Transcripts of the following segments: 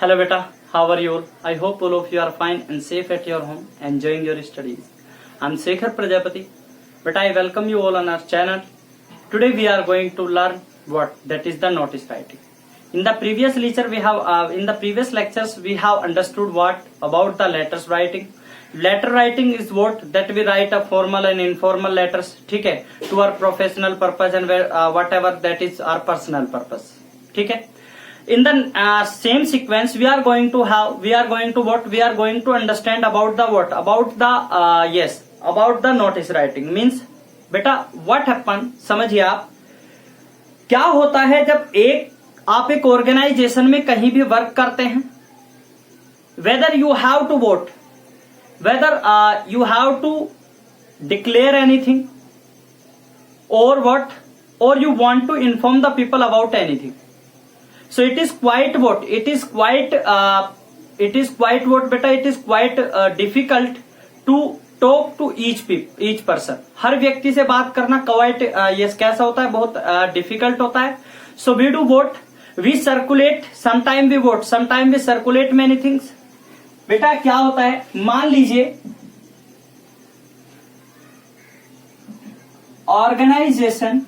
Hello beta, how are you all? I hope all of you are fine and safe at your home, enjoying your studies. I'm Shekhar Prajapati, but I welcome you all on our channel. Today we are going to learn what that is the notice writing. In the previous lecture we have understood what about the letters writing. Letter writing is what that we write a formal and informal letters, ठीक है, to our professional purpose and whatever that is our personal purpose, ठीक है. In the same sequence we are going to understand about the notice writing. Means बेटा what happen, समझिए आप क्या होता है जब आप एक ऑर्गेनाइजेशन में कहीं भी वर्क करते हैं. whether you have to vote, whether you have to declare anything or what, or you want to inform the people about anything. So it is quite difficult to talk to each person. हर व्यक्ति से बात करना quite yes कैसा होता है, बहुत difficult होता है. So we do vote, we circulate, sometime we vote, sometime we circulate many things. बेटा क्या होता है, मान लीजिए ऑर्गेनाइजेशन,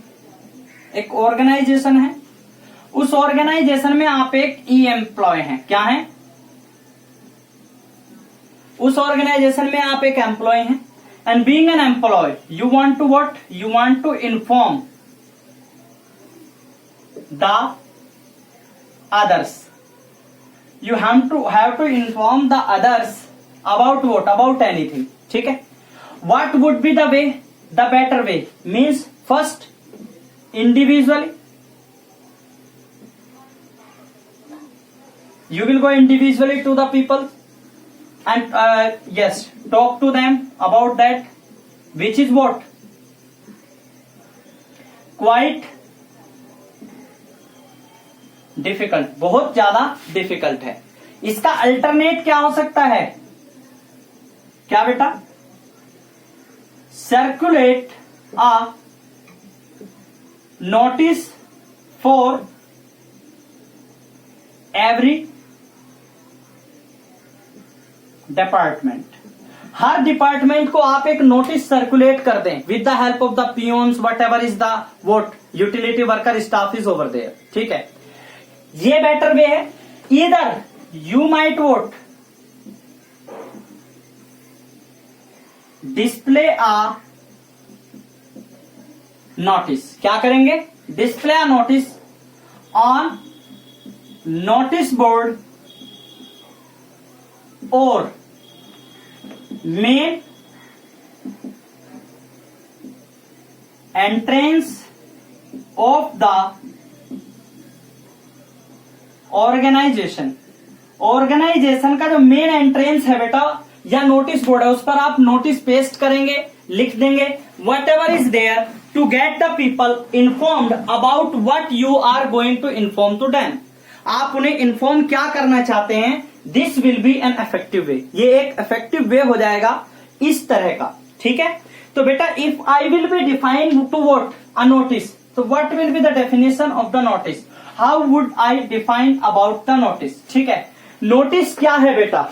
एक ऑर्गेनाइजेशन है, उस ऑर्गेनाइजेशन में आप एक ई एम्प्लॉय हैं. क्या है, उस ऑर्गेनाइजेशन में आप एक एम्प्लॉय हैं. And being an employ you want to what, you want to inform the others, you have to inform the others about what, about anything, ठीक है. What would be the way, the better way? Means first individually, you will go individually to the people and yes, talk to them about that, which is what quite difficult, बहुत ज्यादा difficult है. इसका alternate क्या हो सकता है, क्या बेटा, circulate a notice for every department. हर डिपार्टमेंट को आप एक नोटिस सर्कुलेट कर दें with the help of the peons, whatever is the vote utility worker staff is over there, ठीक है. ये बेटर वे है. इधर you might vote display a notice. क्या करेंगे, display a notice on notice board और main entrance of the organisation का जो मेन एंट्रेंस है बेटा, या नोटिस बोर्ड है, उस पर आप नोटिस पेस्ट करेंगे, लिख देंगे whatever is there to get the people informed about what you are going to inform to them. आप उन्हें इन्फॉर्म क्या करना चाहते हैं. This will be an effective way. ये एक इफेक्टिव वे हो जाएगा इस तरह का, ठीक है. तो बेटा if I will be define to vote a notice, तो what will be the definition of the notice, how would I define about the notice, ठीक है. नोटिस क्या है बेटा,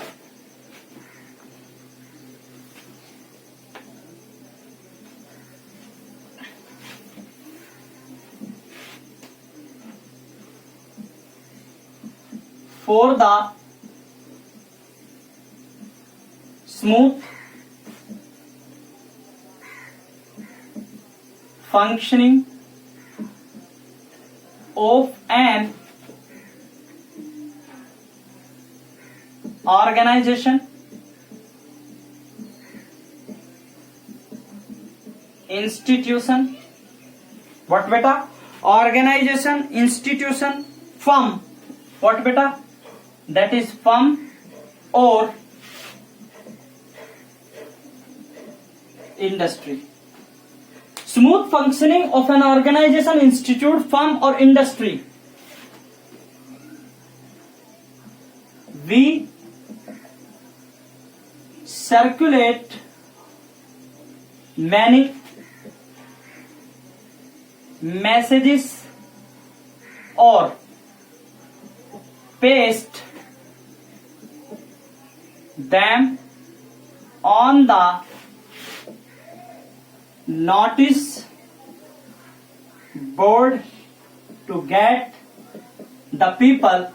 for the smooth functioning of an organization, institution, what beta, organization, institution, firm, what beta, that is firm or industry. Smooth functioning of an organization, institute, firm or industry. We circulate many messages or paste them on the notice board to get the people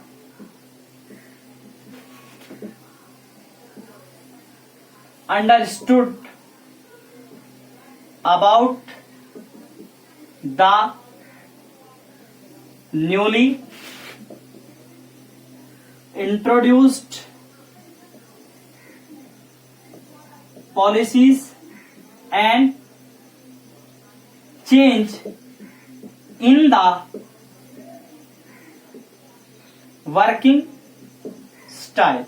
understood about the newly introduced policies and change in the working style.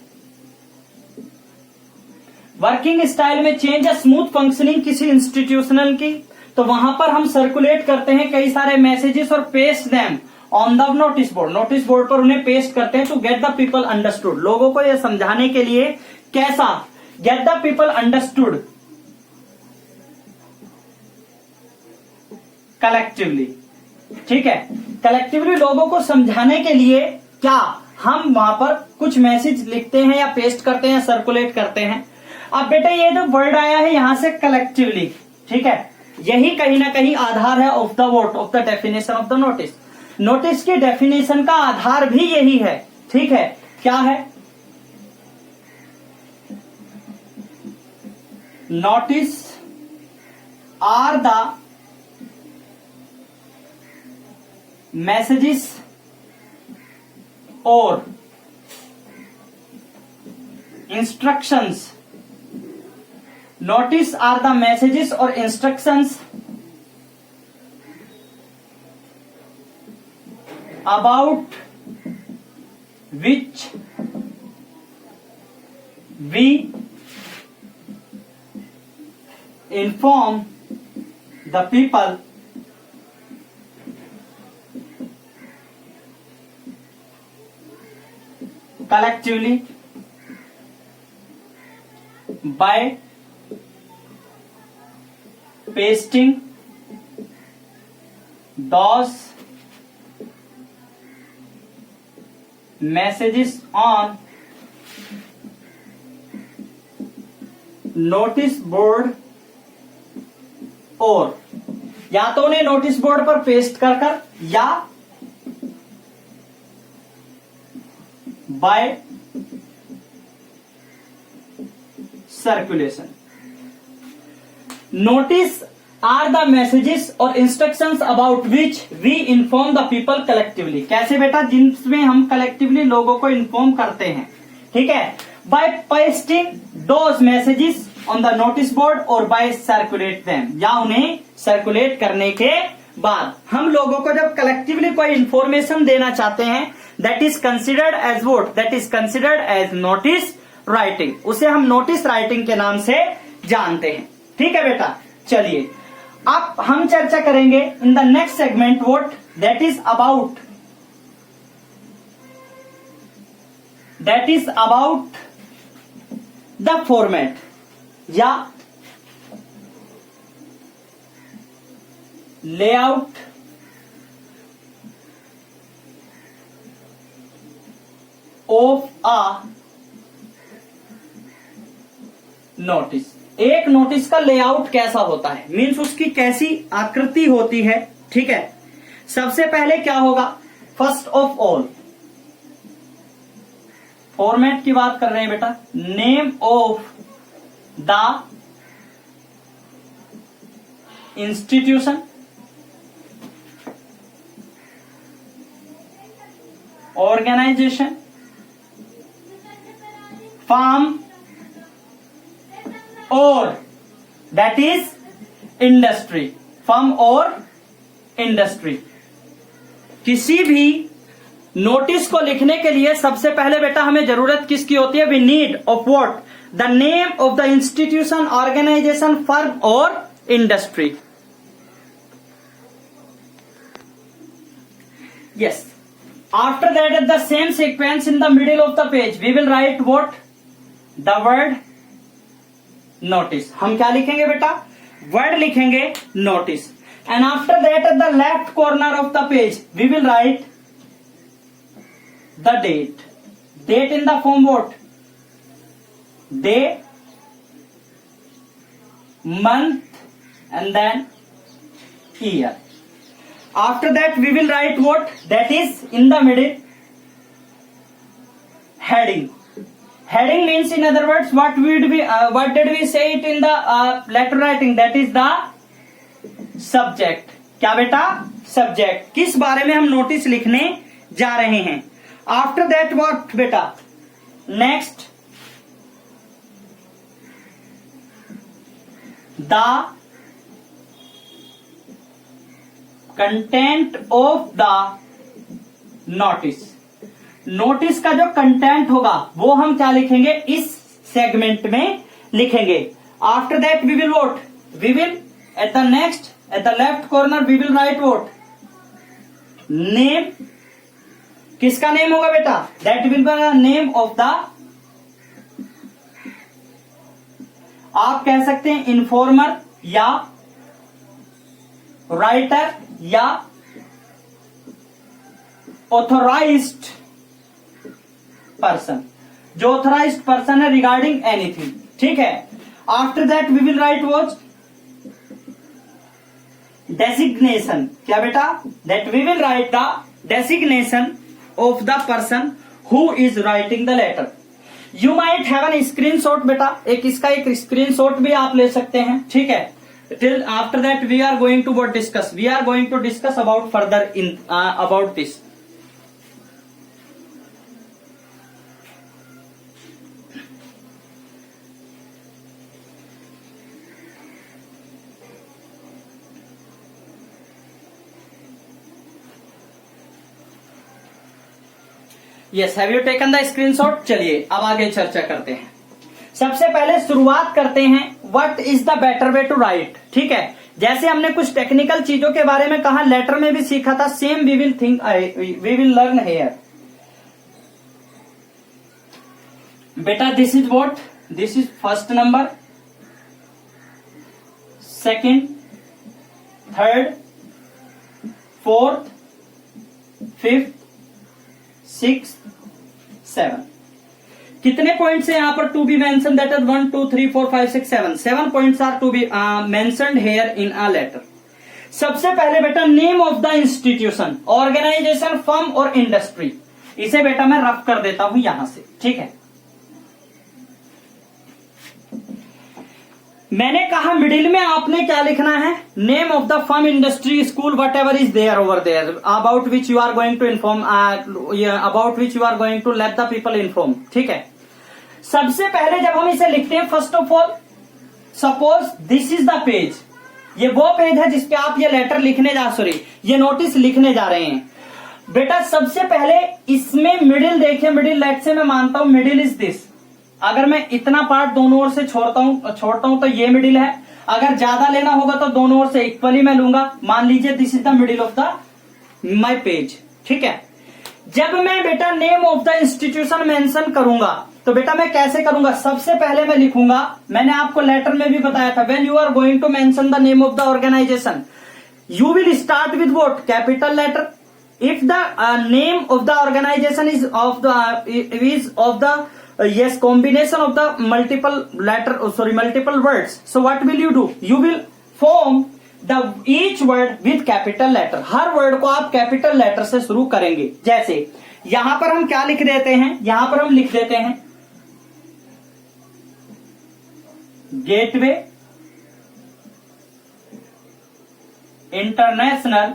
Working style में change या smooth functioning किसी institutional की, तो वहां पर हम circulate करते हैं कई सारे मैसेजेस और paste them on the notice board. Notice board पर उन्हें पेस्ट करते हैं to get the people understood, लोगों को यह समझाने के लिए कैसा, get the people understood collectively. ठीक है, कलेक्टिवली लोगों को समझाने के लिए क्या हम वहां पर कुछ मैसेज लिखते हैं या पेस्ट करते हैं, सर्कुलेट करते हैं। अब बेटा ये जो वर्ड आया है यहां से कलेक्टिवली, ठीक है, यही कहीं ना कहीं आधार है of the word, of the definition of the notice. Notice की डेफिनेशन का आधार भी यही है। ठीक है, क्या है? नोटिस आर द मैसेजेस और instructions. Notice are the messages और instructions about which we inform the people collectively by pasting those messages on notice board, और या तो उन्हें नोटिस बोर्ड पर पेस्ट कर या by circulation। Notice are the messages और instructions about which we inform the people collectively। कैसे बेटा? जिनमें हम collectively लोगों को inform करते हैं। ठीक है, by pasting those messages on the notice board और by circulate them, या उन्हें circulate करने के बाद हम लोगों को जब कलेक्टिवली कोई इंफॉर्मेशन देना चाहते हैं, that is considered as what? That is considered as notice writing. उसे हम नोटिस राइटिंग के नाम से जानते हैं। ठीक है बेटा, चलिए अब हम चर्चा करेंगे इन the next segment what that is about the format या लेआउट ऑफ अ नोटिस। एक नोटिस का लेआउट कैसा होता है, मीन्स उसकी कैसी आकृति होती है। ठीक है, सबसे पहले क्या होगा? फर्स्ट ऑफ ऑल फॉर्मेट की बात कर रहे हैं बेटा। Name of the institution, organisation, firm और दैट इज इंडस्ट्री। फर्म और इंडस्ट्री। किसी भी नोटिस को लिखने के लिए सबसे पहले बेटा हमें जरूरत किसकी होती है? We need of what? The name of the institution, organisation, firm और industry. Yes, after that at the same sequence in the middle of the page we will write what? the word notice। हम क्या लिखेंगे बेटा? word लिखेंगे notice। and after that at the left corner of the page we will write the date। date in the form what? day, month, and then year. After that we will write what? That is in the middle heading. Heading means, in other words, what did we say it in the letter writing? That is the subject. क्या बेटा? Subject. किस बारे में हम notice लिखने जा रहे हैं? After that what बेटा? Next, the content of the notice. Notice का जो कंटेंट होगा वो हम क्या लिखेंगे? इस सेगमेंट में लिखेंगे. After that we will vote, we will at the next, at the left corner we will write vote name. किसका नेम होगा बेटा? That will be the name of the, आप कह सकते हैं इन्फॉर्मर या राइटर या ऑथोराइज्ड पर्सन, जो ऑथोराइज्ड पर्सन है रिगार्डिंग एनीथिंग. ठीक है. After that we will write watch designation. क्या बेटा? That we will write the designation of the person who is writing the letter. You might have an screenshot बेटा, इसका एक screenshot भी आप ले सकते हैं. ठीक है. Till after that we are going to what discuss, we are going to discuss about further in about this. Yes, have you taken the screenshot? चलिए अब आगे चर्चा करते हैं. सबसे पहले शुरुआत करते हैं, what is the better way to write. ठीक है. जैसे हमने कुछ टेक्निकल चीजों के बारे में कहा, लेटर में भी सीखा था, same we will learn here. बेटा this is what? This is first number, second, third, fourth, fifth, 6, 7. कितने पॉइंट्स है यहां पर to be mention? That is 1 2 3 4 5 6 7. 7 points are to be mentioned here in a letter. सबसे पहले बेटा name of the institution, organisation, firm और industry. इसे बेटा मैं रफ कर देता हूं यहां से. ठीक है. मैंने कहा मिडिल में आपने क्या लिखना है? Name of the firm, industry, school, whatever is there over there, about which you are going to inform, about which you are going to let the people inform. ठीक है. सबसे पहले जब हम इसे लिखते हैं, first of all suppose this is the page, ये वो पेज है जिसपे आप ये लेटर लिखने ये नोटिस लिखने जा रहे हैं. बेटा सबसे पहले इसमें मिडिल देखिए, मिडिल लेट से मैं मानता हूं मिडिल इज दिस. अगर मैं इतना पार्ट दोनों ओर से छोड़ता हूं तो ये मिडिल है. अगर ज्यादा लेना होगा तो दोनों ओर से इक्वली मैं लूंगा. मान लीजिए this is the middle of the my page. ठीक है. जब मैं बेटा name of the institution mention करूंगा तो बेटा मैं कैसे करूंगा? सबसे पहले मैं लिखूंगा, मैंने आपको लेटर में भी बताया था, when you are going to mention the name of the organisation you will start with what? Capital letter. If the name of the organisation is of the yes, combination of the multiple words, so what will you do? You will form the each word with capital letter. Her word को आप capital letter से शुरू करेंगे. जैसे यहां पर हम क्या लिख देते हैं? यहां पर हम लिख देते हैं gateway international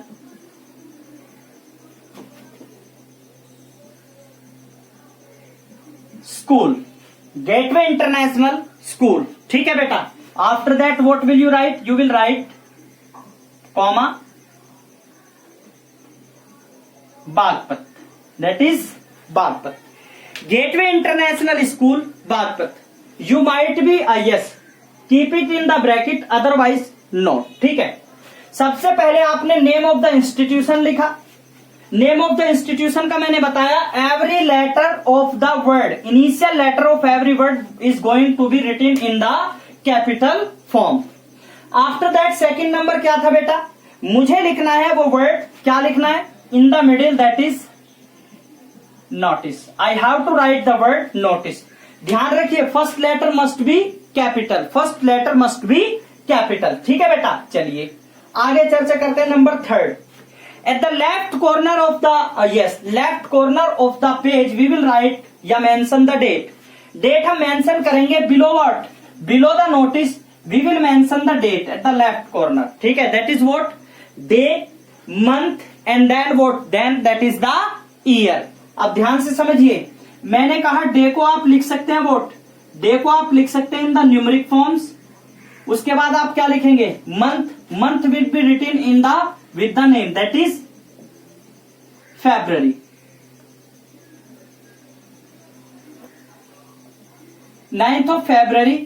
school, gateway international school. ठीक है बेटा. After that what will you write? You will write comma Baghpat, that is Baghpat. Gateway international school Baghpat. You might be yes, keep it in the bracket, otherwise no. ठीक है. सबसे पहले आपने name of the institution लिखा. Name of the institution का मैंने बताया, every letter of the word, initial letter of every word is going to be written in the capital form. After that second number क्या था बेटा? मुझे लिखना है वो वर्ड, क्या लिखना है? In the middle, that is notice. I have to write the word notice. ध्यान रखिए first letter must be capital, first letter must be capital. ठीक है बेटा, चलिए आगे चर्चा करते हैं। Number 3, at the left corner of the left corner of the page we will write या मेंशन द डेट। डेट हम मेंशन करेंगे below what, below the notice we will mention the date at the left corner. ठीक है, that is what, day, month and then what, then that is the year. अब ध्यान से समझिए, मैंने कहा डे को आप लिख सकते हैं व्हाट, डे को आप लिख सकते हैं इन द न्यूमेरिक फॉर्म्स। उसके बाद आप क्या लिखेंगे, month, month will be written in the with the name that is February। 9th of February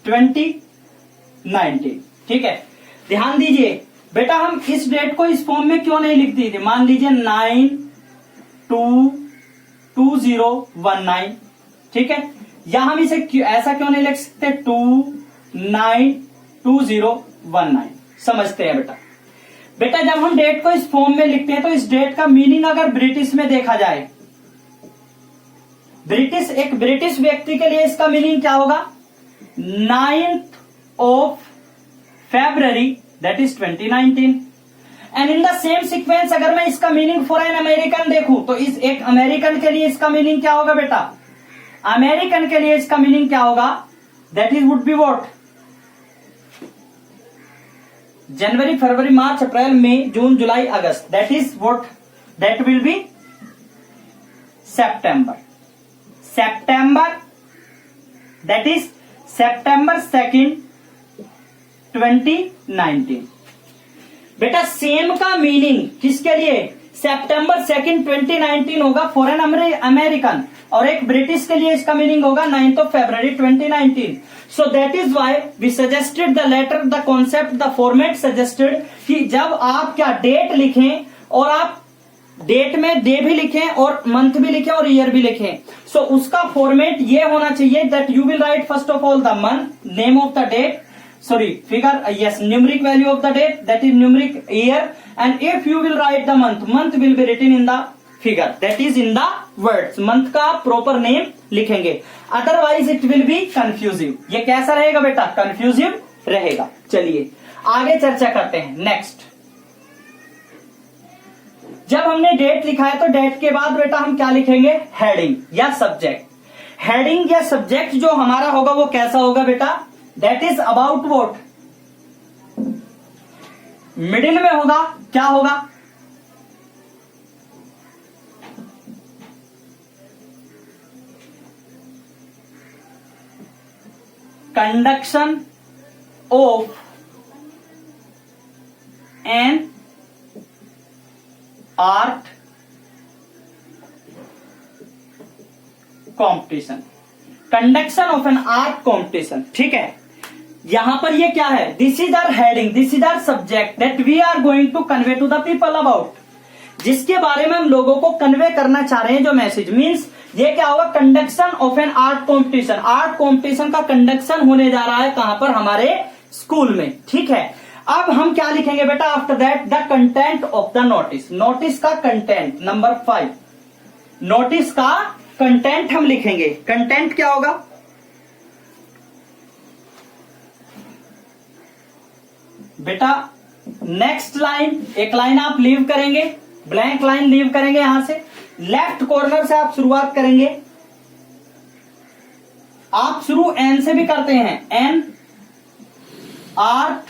2019। ठीक है, ध्यान दीजिए बेटा, हम इस डेट को इस फॉर्म में क्यों नहीं लिख दी थी। मान लीजिए 9/2/2019। ठीक है, या हम इसे ऐसा क्यों नहीं लिख सकते 2/9/2019। समझते हैं बेटा। बेटा जब हम डेट को इस फॉर्म में लिखते हैं तो इस डेट का मीनिंग अगर ब्रिटिश में देखा जाए, एक ब्रिटिश व्यक्ति के लिए इसका मीनिंग क्या होगा, 9th of February that is 2019। And in the same sequence अगर मैं इसका मीनिंग फॉर एन अमेरिकन देखूं तो इस एक अमेरिकन के लिए इसका मीनिंग क्या होगा बेटा, अमेरिकन के लिए इसका मीनिंग क्या होगा, that is would be what, January, February, March, April, May, June, July, August, that is what, that will be September। September दैट इज September 2nd 2019। बेटा सेम का मीनिंग किसके लिए, September 2nd 2019 होगा फॉर एन अमेरिकन, और एक ब्रिटिश के लिए इसका मीनिंग होगा 9th of February 2019। So that is why we suggested the letter, the concept, the format suggested कि जब आप क्या डेट लिखें और आप डेट में डे भी लिखें और मंथ भी लिखें और ईयर भी लिखें, सो उसका फॉर्मेट ये होना चाहिए that you will write first of all the month, name of the date, sorry figure, yes, numeric value of the date that is numeric year, and if you will write the month will be written in the figure that is in the words। month का proper name लिखेंगे, otherwise it will be confusing। ये कैसा रहेगा बेटा, confusing रहेगा। चलिए आगे चर्चा करते हैं। नेक्स्ट, जब हमने डेट लिखा है तो डेट के बाद बेटा हम क्या लिखेंगे, हेडिंग या सब्जेक्ट। हेडिंग या सब्जेक्ट जो हमारा होगा वो कैसा होगा बेटा, that is about what, middle में होगा, क्या होगा, conduction of an art competition, conduction of an art competition. ठीक है, यहां पर ये क्या है, this is our heading, this is our subject that we are going to convey to the people about, जिसके बारे में हम लोगों को कन्वे करना चाह रहे हैं जो मैसेज। मींस ये क्या होगा, conduction of an art competition, art competition का कंडक्शन होने जा रहा है कहां पर, हमारे स्कूल में। ठीक है, अब हम क्या लिखेंगे बेटा, after that the content of the notice, notice का कंटेंट। नंबर 5, नोटिस का कंटेंट हम लिखेंगे। कंटेंट क्या होगा, बेटा नेक्स्ट लाइन, एक लाइन आप लीव करेंगे, ब्लैंक लाइन लीव करेंगे, यहां से लेफ्ट कॉर्नर से आप शुरुआत करेंगे। आप शुरू एन से भी करते हैं, N art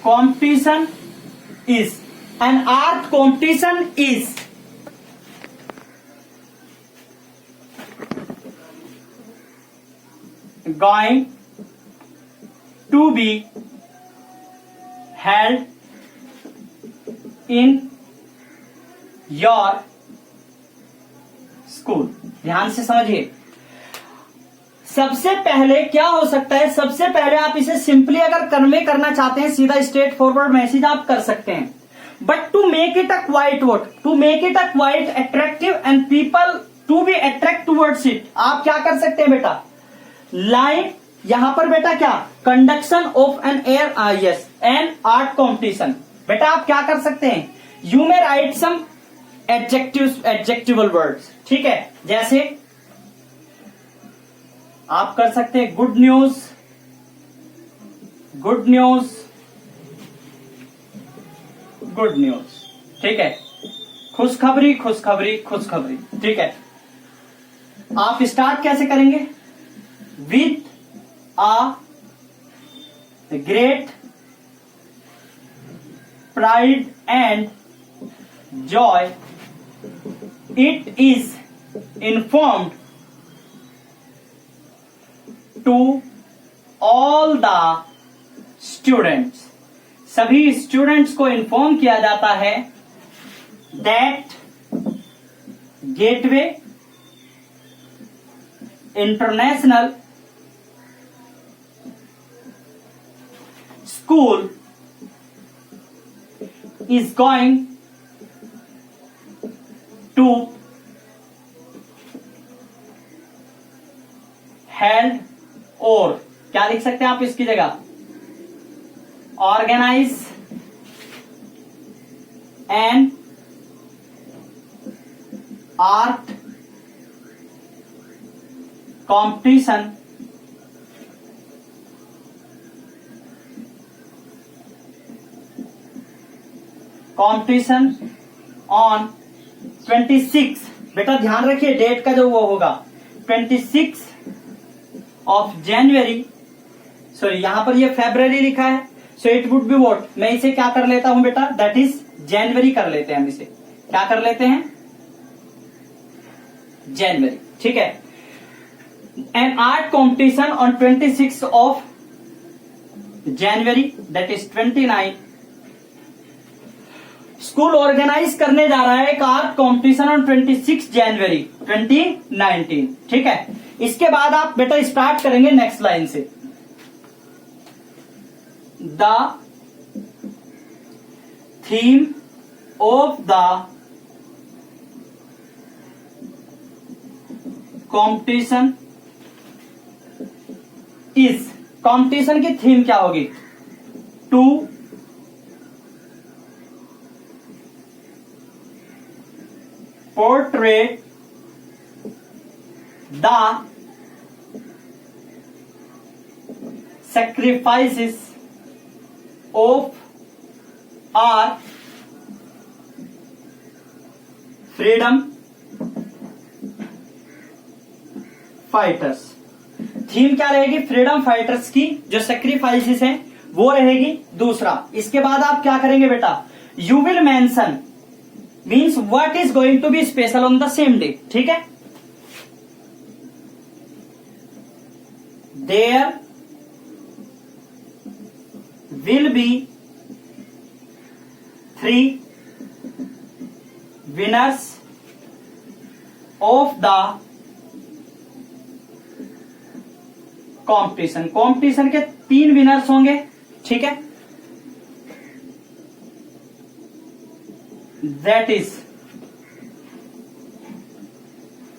competition is, N art competition is going to be held in your school। ध्यान से समझिए, सबसे पहले क्या हो सकता है, सबसे पहले आप इसे सिंपली अगर कन्वे करना चाहते हैं, सीधा स्ट्रेट फॉरवर्ड मैसेज आप कर सकते हैं, but to make it a quite what, to make it a quite attractive and people to be attract towards it, आप क्या कर सकते हैं बेटा, लाइन यहां पर बेटा क्या, conduction of an an art competition. बेटा आप क्या कर सकते हैं, you may write some adjectival words, ठीक है। जैसे आप कर सकते हैं good news, good news, good news, ठीक है। खुशखबरी, खुशखबरी, खुशखबरी, ठीक है। आप स्टार्ट कैसे करेंगे? With a great pride and joy it is informed to all the students, सभी स्टूडेंट्स को इन्फॉर्म किया जाता है that Gateway international School is going to held, और क्या लिख सकते हैं आप इसकी जगह? Organise an art competition on 26, बेटा ध्यान रखिए डेट का जो वो होगा 26 ऑफ जनवरी, सॉरी यहां पर ये फेब्रुअरी लिखा है, so it would be what, मैं इसे क्या कर लेता हूं बेटा, दैट इज जनवरी कर लेते हैं, हम इसे क्या कर लेते हैं, जनवरी, ठीक है। An art competition on 26 of January that is 29, school organise करने जा रहा है एक आर्ट कॉम्पिटिशन ऑन 26 जनवरी 2019, ठीक है। इसके बाद आप बेटा स्टार्ट करेंगे नेक्स्ट लाइन से, the theme of the competition is, competition की थीम क्या होगी, to portray the sacrifices of our freedom fighters, theme क्या रहेगी, फ्रीडम फाइटर्स की जो सेक्रीफाइसेस हैं वो रहेगी। दूसरा, इसके बाद आप क्या करेंगे बेटा, you will mention means what is going to be special on the same day, ठीक है। There will be 3 winners of the competition, competition के 3 विनर्स होंगे, ठीक है। दैट इज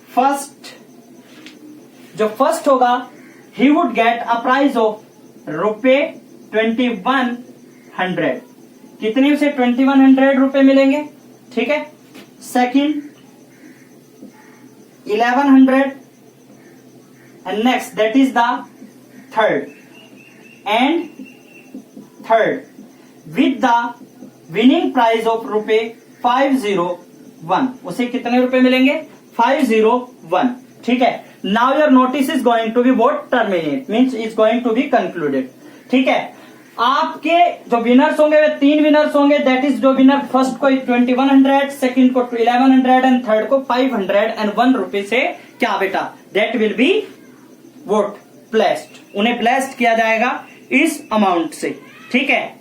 फर्स्ट, जो फर्स्ट होगा he would get a prize of ₹2100, कितने से 2100 रुपए मिलेंगे, ठीक है। Second 1100 and next that is the third, and third with the winning prize of ₹501, उसे कितने रुपए मिलेंगे, 501, ठीक है। Now your notice is going to be what, terminate means is going to be concluded, ठीक है। आपके जो विनर्स होंगे वे 3 विनर्स होंगे, दैट इज जो विनर फर्स्ट को 2100, सेकंड को 1100 एंड थर्ड को 501 रुपए से क्या बेटा, that will be what, blessed, उन्हें ब्लेस्ड किया जाएगा इस अमाउंट से, ठीक है।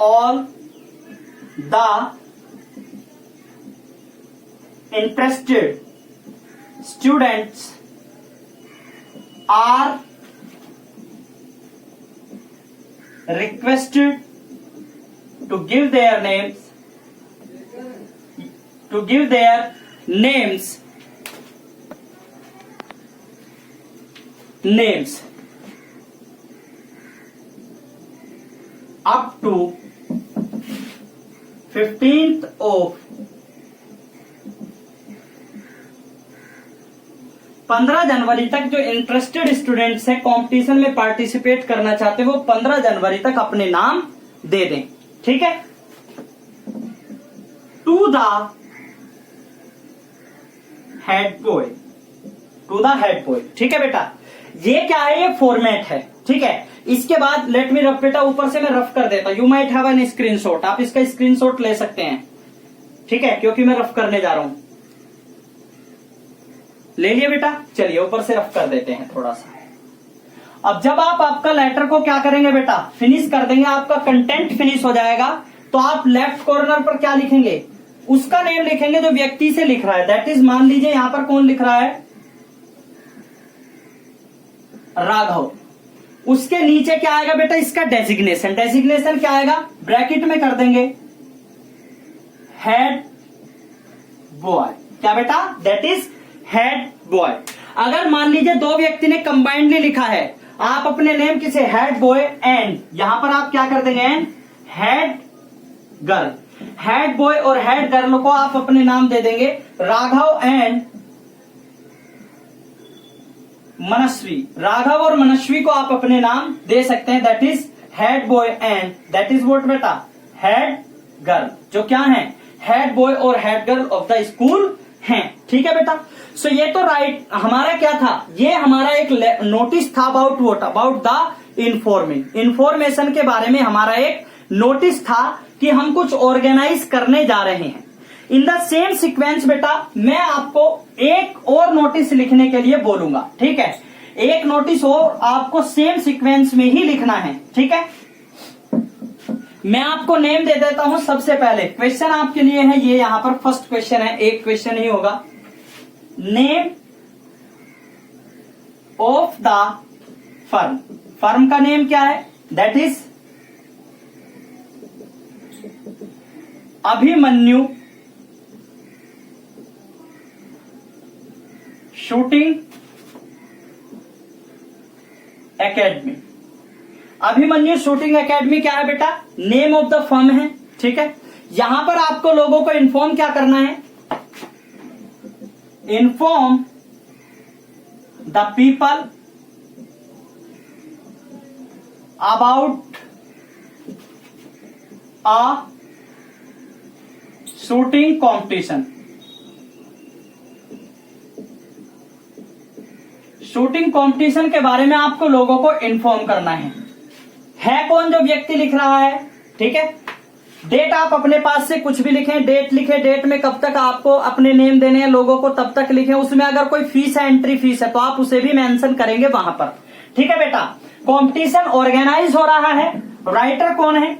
all the interested students are requested to give their names names up to 15th of 15 जनवरी तक जो इंटरेस्टेड स्टूडेंट्स हैं कंपटीशन में पार्टिसिपेट करना चाहते हैं वो 15 जनवरी तक अपने नाम दे दें। ठीक है, to the head boy, to the head boy. ठीक है बेटा, ये क्या है, ये फॉर्मेट है। ठीक है, इसके बाद लेट मी रफ बेटा, ऊपर से मैं रफ कर देता हूं। You might have an screenshot, आप इसका स्क्रीनशॉट ले सकते हैं। ठीक है, क्योंकि मैं रफ करने जा रहा हूं। ले लिया बेटा, चलिए ऊपर से रफ कर देते हैं थोड़ा सा। अब जब आप आपका लेटर को क्या करेंगे बेटा, फिनिश कर देंगे, आपका कंटेंट फिनिश हो जाएगा, तो आप लेफ्ट कॉर्नर पर क्या लिखेंगे, उसका नेम लिखेंगे जो व्यक्ति से लिख रहा है। दैट इज, मान लीजिए यहां पर कौन लिख रहा है, राघव। उसके नीचे क्या आएगा बेटा, इसका डेजिग्नेशन। डेजिग्नेशन क्या आएगा, ब्रैकेट में कर देंगे हेड बॉय। क्या बेटा, दैट इज हेड बॉय। अगर मान लीजिए दो व्यक्ति ने कंबाइंडली लिखा है, आप अपने नेम किसे, हेड बॉय एंड यहां पर आप क्या कर देंगे, and head girl. Head boy और हेड गर्ल को आप अपने नाम दे देंगे राघव एंड मनस्वी। राघव और मनस्वी को आप अपने नाम दे सकते हैं। That is head boy and that is what बेटा, हेड गर्ल, जो क्या है, हेड बॉय और head girl of the school हैं। ठीक है बेटा, सो ये तो राइट हमारा क्या था, ये हमारा एक नोटिस था about what, about the informing. Information के बारे में हमारा एक नोटिस था कि हम कुछ ऑर्गेनाइज करने जा रहे हैं। इन द सेम सीक्वेंस बेटा मैं आपको एक और नोटिस लिखने के लिए बोलूंगा। ठीक है, एक नोटिस और आपको सेम सीक्वेंस में ही लिखना है। ठीक है, मैं आपको नेम दे देता हूं। सबसे पहले क्वेश्चन आपके लिए है, ये यहां पर फर्स्ट क्वेश्चन है, एक क्वेश्चन ही होगा। Name of the firm, firm का नेम क्या है, that is Abhimanyu Shooting academy. Abhimanyu Shooting academy क्या है बेटा, नेम ऑफ द फर्म है। ठीक है, यहां पर आपको लोगों को इन्फॉर्म क्या करना है, inform the people about a shooting competition. Shooting competition के बारे में आपको लोगों को इन्फॉर्म करना है कौन जो व्यक्ति लिख रहा है। ठीक है, डेट आप अपने पास से कुछ भी लिखें, डेट लिखे, डेट में कब तक आपको अपने नेम देने हैं लोगों को तब तक लिखें। उसमें अगर कोई फीस है, एंट्री फीस है, तो आप उसे भी मेंशन करेंगे वहां पर। ठीक है बेटा, कंपटीशन ऑर्गेनाइज हो रहा है, राइटर कौन है,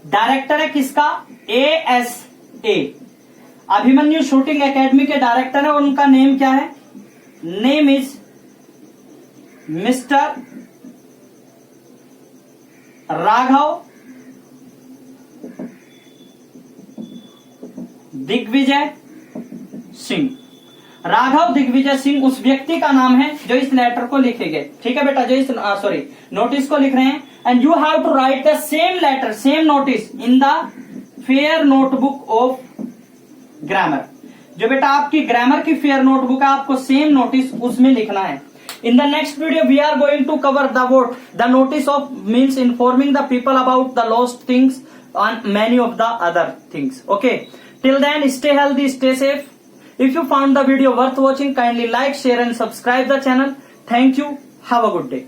डायरेक्टर है किसका, ASA, अभिमन्यु शूटिंग एकेडमी के डायरेक्टर है, उनका नेम क्या है, name is Mister Raghav Digvijay Singh. Raghav Digvijay Singh उस व्यक्ति का नाम है जो इस लेटर को लिखेंगे। ठीक है बेटा, जो इस नोटिस को लिख रहे हैं, and you have to write the same letter, same notice in the fair notebook of grammar. जो बेटा आपकी ग्रामर की फेयर नोटबुक है, आपको सेम नोटिस उसमें लिखना है। In the next video we are going to cover the vote the notice of means informing the people about the lost things and many of the other things. Okay, till then stay healthy, stay safe. If you found the video worth watching, kindly like, share and subscribe the channel. Thank you. Have a good day.